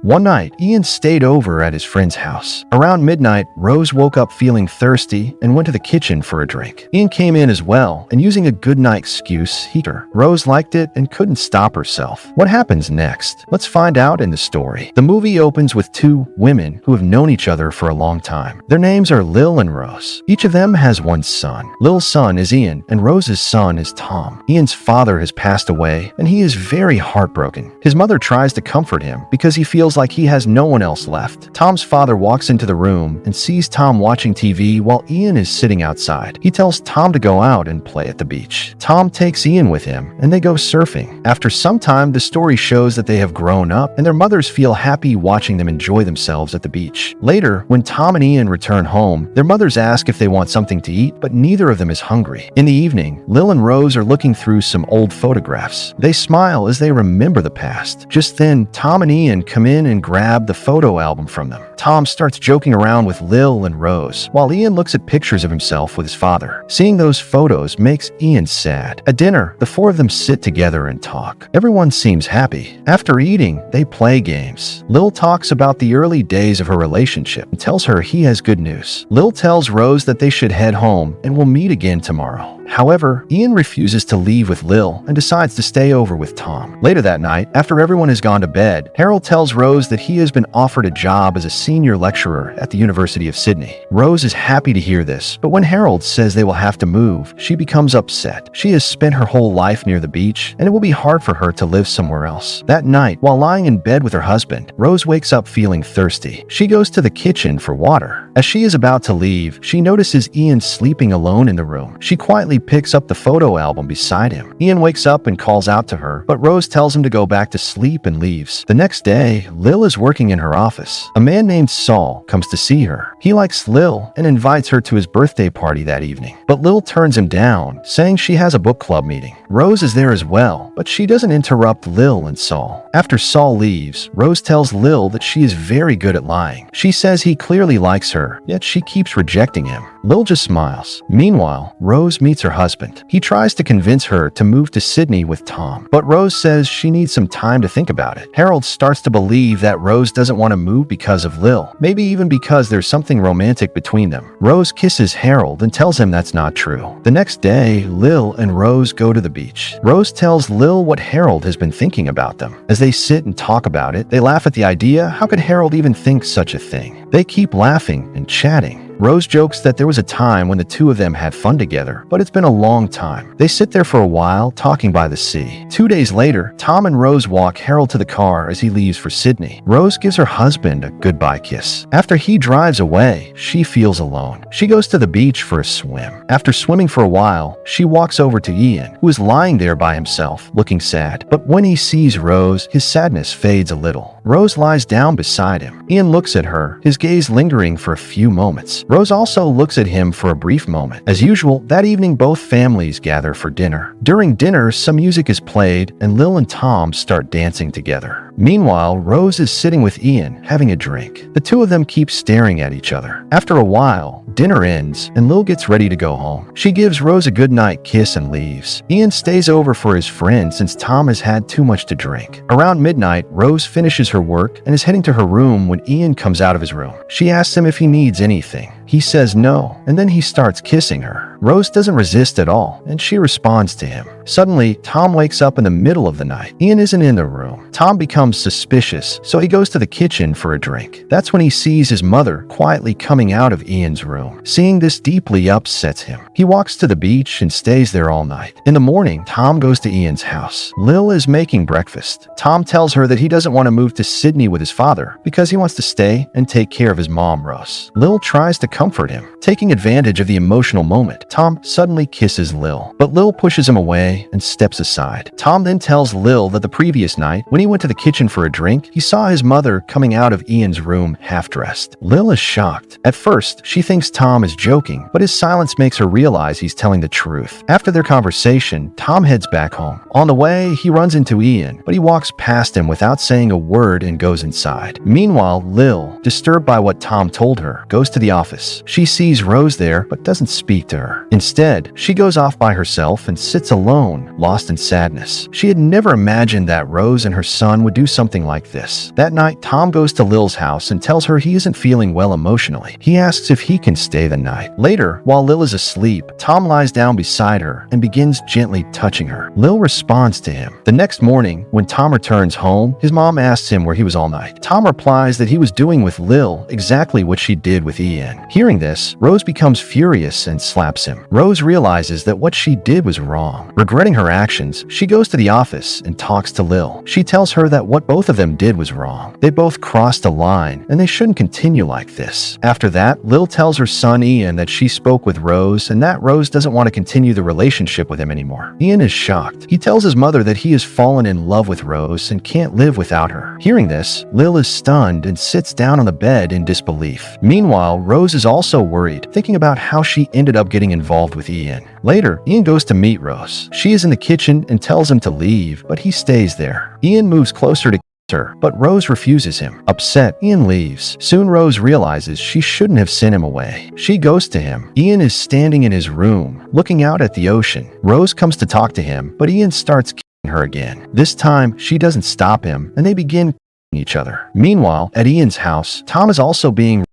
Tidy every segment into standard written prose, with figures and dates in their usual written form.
One night, Ian stayed over at his friend's house. Around midnight, Rose woke up feeling thirsty and went to the kitchen for a drink. Ian came in as well, and using a goodnight excuse, he her. Rose liked it and couldn't stop herself. What happens next? Let's find out in the story. The movie opens with two women who have known each other for a long time. Their names are Lil and Rose. Each of them has one son. Lil's son is Ian, and Rose's son is Tom. Ian's father has passed away, and he is very heartbroken. His mother tries to comfort him because he feels like he has no one else left. Tom's father walks into the room and sees Tom watching TV while Ian is sitting outside. He tells Tom to go out and play at the beach. Tom takes Ian with him, and they go surfing. After some time, the story shows that they have grown up, and their mothers feel happy watching them enjoy themselves at the beach. Later, when Tom and Ian return home, their mothers ask if they want something to eat, but neither of them is hungry. In the evening, Lil and Rose are looking through some old photographs. They smile as they remember the past. Just then, Tom and Ian come in and grab the photo album from them. Tom starts joking around with Lil and Rose, while Ian looks at pictures of himself with his father. Seeing those photos makes Ian sad. At dinner, the four of them sit together and talk. Everyone seems happy. After eating, they play games. Lil talks about the early days of her relationship and tells her he has good news. Lil tells Rose that they should head home and will meet again tomorrow. However, Ian refuses to leave with Lil and decides to stay over with Tom. Later that night, after everyone has gone to bed, Harold tells Rose that he has been offered a job as a senior lecturer at the University of Sydney. Rose is happy to hear this, but when Harold says they will have to move, she becomes upset. She has spent her whole life near the beach, and it will be hard for her to live somewhere else. That night, while lying in bed with her husband, Rose wakes up feeling thirsty. She goes to the kitchen for water. As she is about to leave, she notices Ian sleeping alone in the room. She quietly picks up the photo album beside him. Ian wakes up and calls out to her, but Rose tells him to go back to sleep and leaves. The next day, Lil is working in her office. A man named Saul comes to see her. He likes Lil and invites her to his birthday party that evening. But Lil turns him down, saying she has a book club meeting. Rose is there as well, but she doesn't interrupt Lil and Saul. After Saul leaves, Rose tells Lil that she is very good at lying. She says he clearly likes her, yet she keeps rejecting him. Lil just smiles. Meanwhile, Rose meets her husband. He tries to convince her to move to Sydney with Tom, but Rose says she needs some time to think about it. Harold starts to believe that Rose doesn't want to move because of Lil, maybe even because there's something romantic between them. Rose kisses Harold and tells him that's not true. The next day, Lil and Rose go to the beach. Rose tells Lil what Harold has been thinking about them. As they sit and talk about it, they laugh at the idea. How could Harold even think such a thing? They keep laughing and chatting. Rose jokes that there was a time when the two of them had fun together, but it's been a long time. They sit there for a while, talking by the sea. 2 days later, Tom and Rose walk Harold to the car as he leaves for Sydney. Rose gives her husband a goodbye kiss. After he drives away, she feels alone. She goes to the beach for a swim. After swimming for a while, she walks over to Ian, who is lying there by himself, looking sad. But when he sees Rose, his sadness fades a little. Rose lies down beside him. Ian looks at her, his gaze lingering for a few moments. Rose also looks at him for a brief moment. As usual, that evening both families gather for dinner. During dinner, some music is played, and Lil and Tom start dancing together. Meanwhile, Rose is sitting with Ian, having a drink. The two of them keep staring at each other. After a while, dinner ends, and Lil gets ready to go home. She gives Rose a goodnight kiss and leaves. Ian stays over for his friend since Tom has had too much to drink. Around midnight, Rose finishes her work and is heading to her room when Ian comes out of his room. She asks him if he needs anything. He says no, and then he starts kissing her. Rose doesn't resist at all, and she responds to him. Suddenly, Tom wakes up in the middle of the night. Ian isn't in the room. Tom becomes suspicious, so he goes to the kitchen for a drink. That's when he sees his mother quietly coming out of Ian's room. Seeing this deeply upsets him. He walks to the beach and stays there all night. In the morning, Tom goes to Ian's house. Lil is making breakfast. Tom tells her that he doesn't want to move to Sydney with his father because he wants to stay and take care of his mom, Rose. Lil tries to comfort him. Taking advantage of the emotional moment, Tom suddenly kisses Lil, but Lil pushes him away and steps aside. Tom then tells Lil that the previous night, when he went to the kitchen for a drink, he saw his mother coming out of Ian's room half-dressed. Lil is shocked. At first, she thinks Tom is joking, but his silence makes her realize he's telling the truth. After their conversation, Tom heads back home. On the way, he runs into Ian, but he walks past him without saying a word and goes inside. Meanwhile, Lil, disturbed by what Tom told her, goes to the office. She sees Rose there, but doesn't speak to her. her. Instead, she goes off by herself and sits alone, lost in sadness. She had never imagined that Rose and her son would do something like this. That night, Tom goes to Lil's house and tells her he isn't feeling well emotionally. He asks if he can stay the night. Later, while Lil is asleep, Tom lies down beside her and begins gently touching her. Lil responds to him. The next morning, when Tom returns home, his mom asks him where he was all night. Tom replies that he was doing with Lil exactly what she did with Ian. Hearing this, Rose becomes furious and slaps him. Rose realizes that what she did was wrong. Regretting her actions, she goes to the office and talks to Lil. She tells her that what both of them did was wrong. They both crossed a line and they shouldn't continue like this. After that, Lil tells her son Ian that she spoke with Rose and that Rose doesn't want to continue the relationship with him anymore. Ian is shocked. He tells his mother that he has fallen in love with Rose and can't live without her. Hearing this, Lil is stunned and sits down on the bed in disbelief. Meanwhile, Rose is also worried, thinking about how she ended up getting involved with Ian. Later, Ian goes to meet Rose. She is in the kitchen and tells him to leave, but he stays there. Ian moves closer to her, but Rose refuses him. Upset, Ian leaves. Soon Rose realizes she shouldn't have sent him away. She goes to him. Ian is standing in his room, looking out at the ocean. Rose comes to talk to him, but Ian starts kissing her again. This time, she doesn't stop him, and they begin each other. Meanwhile, at Ian's house, Tom is also being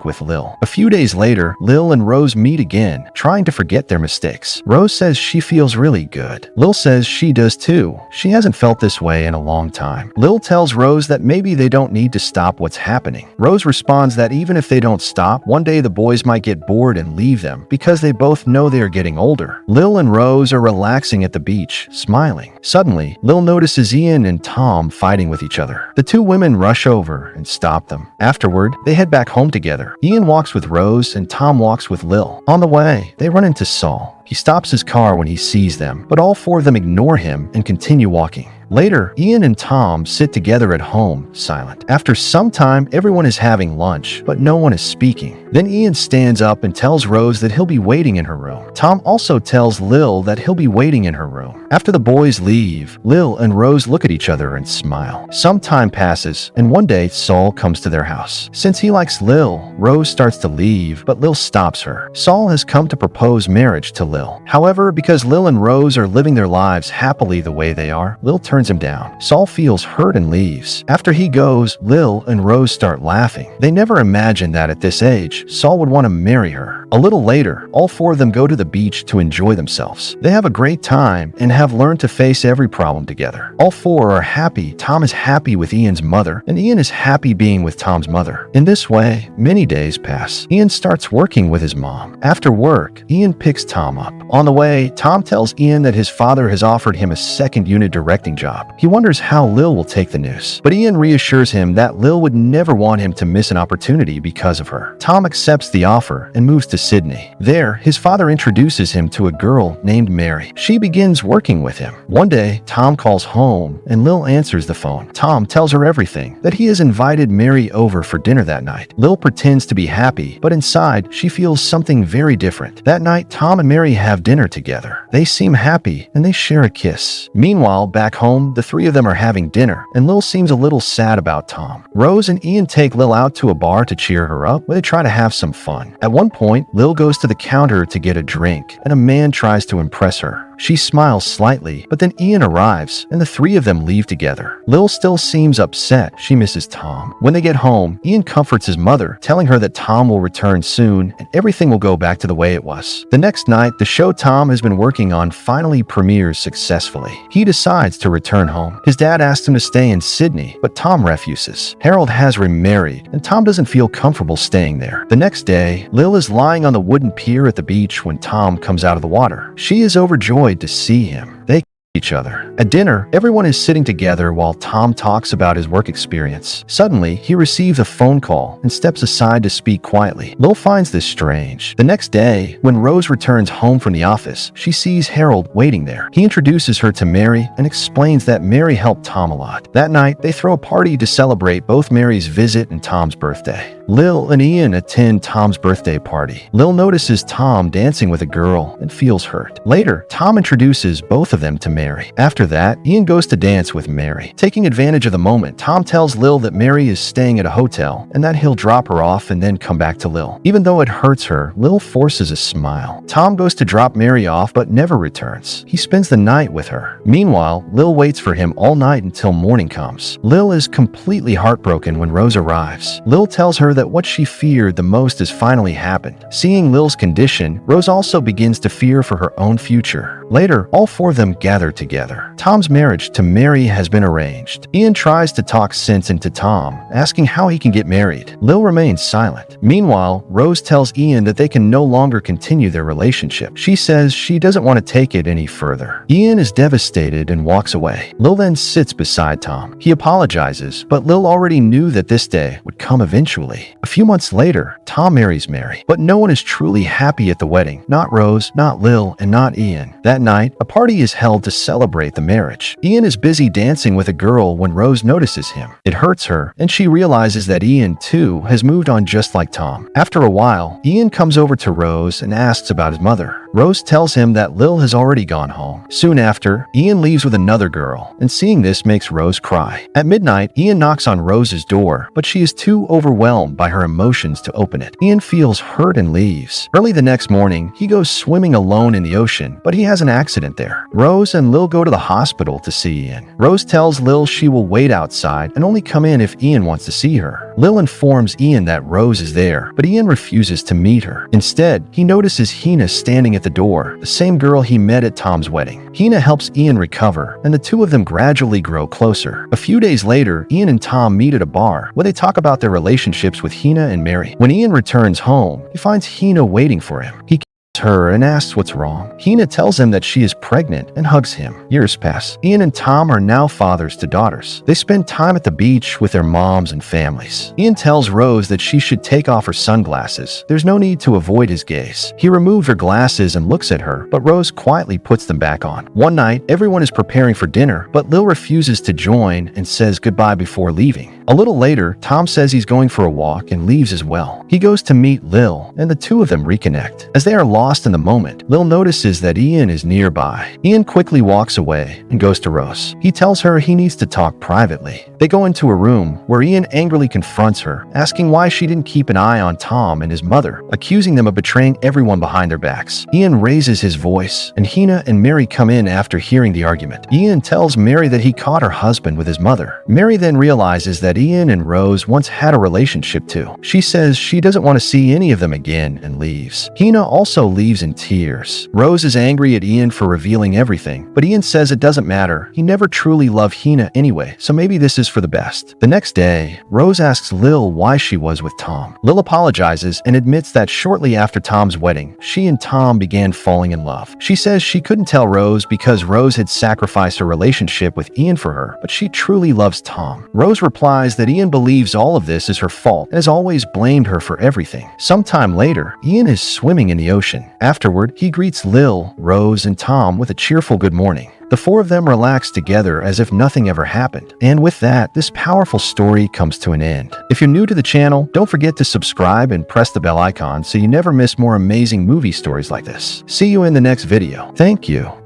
with Lil. A few days later, Lil and Rose meet again, trying to forget their mistakes. Rose says she feels really good. Lil says she does too. She hasn't felt this way in a long time. Lil tells Rose that maybe they don't need to stop what's happening. Rose responds that even if they don't stop, one day the boys might get bored and leave them because they both know they are getting older. Lil and Rose are relaxing at the beach, smiling. Suddenly, Lil notices Ian and Tom fighting with each other. The two women rush over and stop them. Afterward, they head back home together. Ian walks with Rose and Tom walks with Lil. On the way, they run into Saul. He stops his car when he sees them, but all four of them ignore him and continue walking. Later, Ian and Tom sit together at home, silent. After some time, everyone is having lunch, but no one is speaking. Then Ian stands up and tells Rose that he'll be waiting in her room. Tom also tells Lil that he'll be waiting in her room. After the boys leave, Lil and Rose look at each other and smile. Some time passes, and one day Saul comes to their house. Since he likes Lil, Rose starts to leave, but Lil stops her. Saul has come to propose marriage to Lil. However, because Lil and Rose are living their lives happily the way they are, Lil turns him down. Saul feels hurt and leaves. After he goes, Lil and Rose start laughing. They never imagined that at this age, Saul would want to marry her. A little later, all four of them go to the beach to enjoy themselves. They have a great time and have learned to face every problem together. All four are happy. Tom is happy with Ian's mother, and Ian is happy being with Tom's mother. In this way, many days pass. Ian starts working with his mom. After work, Ian picks Tom up. On the way, Tom tells Ian that his father has offered him a second unit directing job. He wonders how Lil will take the news, but Ian reassures him that Lil would never want him to miss an opportunity because of her. Tom accepts the offer and moves to Sydney. There, his father introduces him to a girl named Mary. She begins working with him. One day, Tom calls home and Lil answers the phone. Tom tells her everything, that he has invited Mary over for dinner that night. Lil pretends to be happy, but inside, she feels something very different. That night, Tom and Mary have dinner together. They seem happy and they share a kiss. Meanwhile, back home, the three of them are having dinner, and Lil seems a little sad about Tom. Rose and Ian take Lil out to a bar to cheer her up, where they try to have some fun. At one point, Lil goes to the counter to get a drink, and a man tries to impress her. She smiles slightly, but then Ian arrives, and the three of them leave together. Lil still seems upset. She misses Tom. When they get home, Ian comforts his mother, telling her that Tom will return soon, and everything will go back to the way it was. The next night, the show Tom has been working on finally premieres successfully. He decides to return home. His dad asks him to stay in Sydney, but Tom refuses. Harold has remarried, and Tom doesn't feel comfortable staying there. The next day, Lil is lying on the wooden pier at the beach when Tom comes out of the water. She is overjoyed to see him. They each other. At dinner, everyone is sitting together while Tom talks about his work experience. Suddenly, he receives a phone call and steps aside to speak quietly. Lil finds this strange. The next day, when Rose returns home from the office, she sees Harold waiting there. He introduces her to Mary and explains that Mary helped Tom a lot. That night, they throw a party to celebrate both Mary's visit and Tom's birthday. Lil and Ian attend Tom's birthday party. Lil notices Tom dancing with a girl and feels hurt. Later, Tom introduces both of them to Mary. Mary. After that, Ian goes to dance with Mary. Taking advantage of the moment, Tom tells Lil that Mary is staying at a hotel and that he'll drop her off and then come back to Lil. Even though it hurts her, Lil forces a smile. Tom goes to drop Mary off but never returns. He spends the night with her. Meanwhile, Lil waits for him all night until morning comes. Lil is completely heartbroken when Rose arrives. Lil tells her that what she feared the most has finally happened. Seeing Lil's condition, Rose also begins to fear for her own future. Later, all four of them gather together. Tom's marriage to Mary has been arranged. Ian tries to talk sense into Tom, asking how he can get married. Lil remains silent. Meanwhile, Rose tells Ian that they can no longer continue their relationship. She says she doesn't want to take it any further. Ian is devastated and walks away. Lil then sits beside Tom. He apologizes, but Lil already knew that this day would come eventually. A few months later, Tom marries Mary, but no one is truly happy at the wedding. Not Rose, not Lil, and not Ian. That night, a party is held to celebrate the marriage. Ian is busy dancing with a girl when Rose notices him. It hurts her, and she realizes that Ian, too, has moved on just like Tom. After a while, Ian comes over to Rose and asks about his mother. Rose tells him that Lil has already gone home. Soon after, Ian leaves with another girl, and seeing this makes Rose cry. At midnight, Ian knocks on Rose's door, but she is too overwhelmed by her emotions to open it. Ian feels hurt and leaves. Early the next morning, he goes swimming alone in the ocean, but he has an accident there. Rose and Lil go to the hospital to see Ian. Rose tells Lil she will wait outside and only come in if Ian wants to see her. Lil informs Ian that Rose is there, but Ian refuses to meet her. Instead, he notices Hina standing at the door, the same girl he met at Tom's wedding. Hina helps Ian recover, and the two of them gradually grow closer. A few days later, Ian and Tom meet at a bar, where they talk about their relationships with Hina and Mary. When Ian returns home, he finds Hina waiting for him. He her and asks what's wrong. Hina tells him that she is pregnant and hugs him. Years pass. Ian and Tom are now fathers to daughters. They spend time at the beach with their moms and families. Ian tells Rose that she should take off her sunglasses. There's no need to avoid his gaze. He removes her glasses and looks at her, but Rose quietly puts them back on. One night, everyone is preparing for dinner, but Lil refuses to join and says goodbye before leaving. A little later, Tom says he's going for a walk and leaves as well. He goes to meet Lil, and the two of them reconnect. As they are lost in the moment, Lil notices that Ian is nearby. Ian quickly walks away and goes to Rose. He tells her he needs to talk privately. They go into a room where Ian angrily confronts her, asking why she didn't keep an eye on Tom and his mother, accusing them of betraying everyone behind their backs. Ian raises his voice, and Hina and Mary come in after hearing the argument. Ian tells Mary that he caught her husband with his mother. Mary then realizes that Ian and Rose once had a relationship too. She says she doesn't want to see any of them again and leaves. Hina also leaves in tears. Rose is angry at Ian for revealing everything, but Ian says it doesn't matter. He never truly loved Hina anyway, so maybe this is for the best. The next day, Rose asks Lil why she was with Tom. Lil apologizes and admits that shortly after Tom's wedding, she and Tom began falling in love. She says she couldn't tell Rose because Rose had sacrificed her relationship with Ian for her, but she truly loves Tom. Rose replies that Ian believes all of this is her fault and has always blamed her for everything. Sometime later, Ian is swimming in the ocean. Afterward, he greets Lil, Rose, and Tom with a cheerful good morning. The four of them relax together as if nothing ever happened. And with that, this powerful story comes to an end. If you're new to the channel, don't forget to subscribe and press the bell icon so you never miss more amazing movie stories like this. See you in the next video. Thank you.